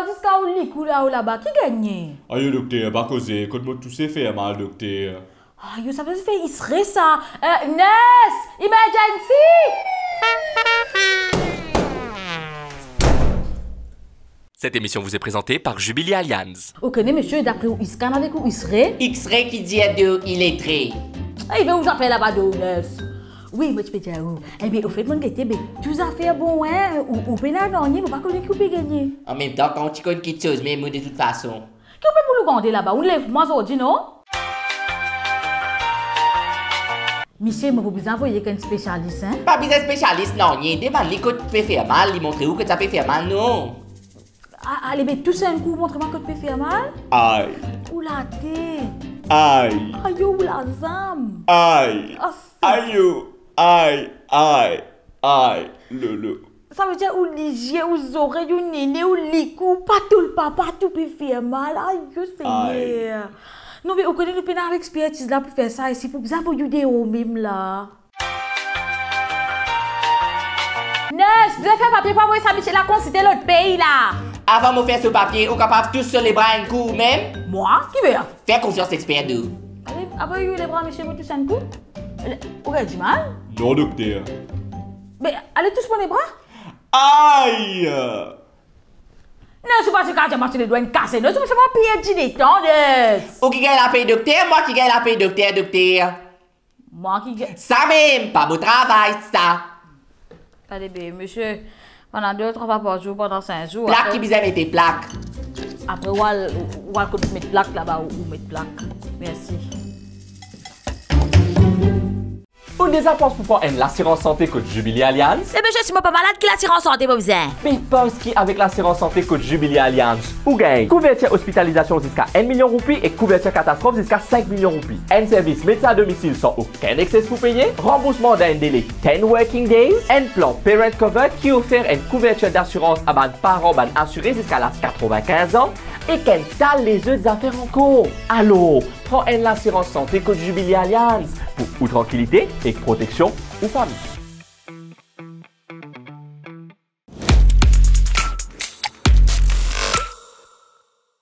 jusqu'à où les coups là-bas, qui gagne? Aïe, docteur, pas causer, quand moi tout s'est fait mal, docteur. Ah, yo, ça veut dire il serait ça. Nurse, emergency! Cette émission vous est présentée par Jubilee Allianz. Ok, monsieur, d'après où il scanne avec où il serait? X-ray qui dit à deux, il est très. Ah, il veut où affaires là-bas, nurse? Oui, moi, je peux dire où. Eh bien, au fait, mon gars, tous affaires bon, hein, ou peut la gagner, mais pas qu'on est coupé gagner. En même temps, quand tu connais quelque chose, mais moi de toute façon. Qui peut pour le garder là-bas? On lève moi aujourd'hui, non? Michel, je vous envoyer qu'un spécialiste, hein? Pas besoin de spécialiste, non. Il y a des mal, que tu peux faire mal, il montre où que ça peut faire mal, non. Allez, mais tous un coup, montre-moi que tu peux faire mal. Aïe. Ou la tête. Aïe. Aïe, ou la zame. Aïe. Aïe. Aïe. Aïe. Aïe. Le. Ça veut dire ou les yeux, ou oreilles, ou néné, ou les coups, pas tout le papa, tout peut faire mal. Aïe, Seigneur. Non, mais on connaît le pénal expertise là pour faire ça ici, pour vous avoir des hauts même là. Nurse, vous avez fait un papier pour envoyer ça à Michel là, considérer l'autre pays là. Avant de faire ce papier, on est capable tous sur les bras un coup même. Moi? Qui veut? Fais confiance expert d'eux. Allez, avez-vous les bras, Michel, tous un coup? Vous avez du mal? Non, docteur. Mais allez tous pour les bras? Aïe. Non, c'est pas ce que j'ai marché les doigts cassés. Non, c'est pas pire de temps. Ou qui gagne la paix docteur, moi qui gagne la paix docteur. Moi qui gagne. Ça même, pas beau travail, ça. Allez, bien, monsieur, pendant 2 ou 3 fois par jour, pendant 5 jours. Plaque qui besoin mettre des plaques. Après, on va mettre plaque là-bas ou mettre plaque. Merci. Ou des appenses pour prendre l'assurance santé code Jubilee Allianz. Eh bien, je suis pas malade qui l'assurance santé, pas besoin. Mais pense qui avec l'assurance santé code Jubilee Allianz. Ou gagne couverture hospitalisation jusqu'à 1 million roupies et couverture catastrophe jusqu'à 5 millions roupies. Un service médecin à domicile sans aucun excès pour payer. Remboursement d'un délai 10 working days. Un plan Parent Cover qui offre une couverture d'assurance à ban parents ban assurés jusqu'à l'âge 95 ans. Et qu'elle tale les autres affaires en cours. Alors, prends l'assurance santé code Jubilee Allianz pour ou tranquillité et protection ou famille.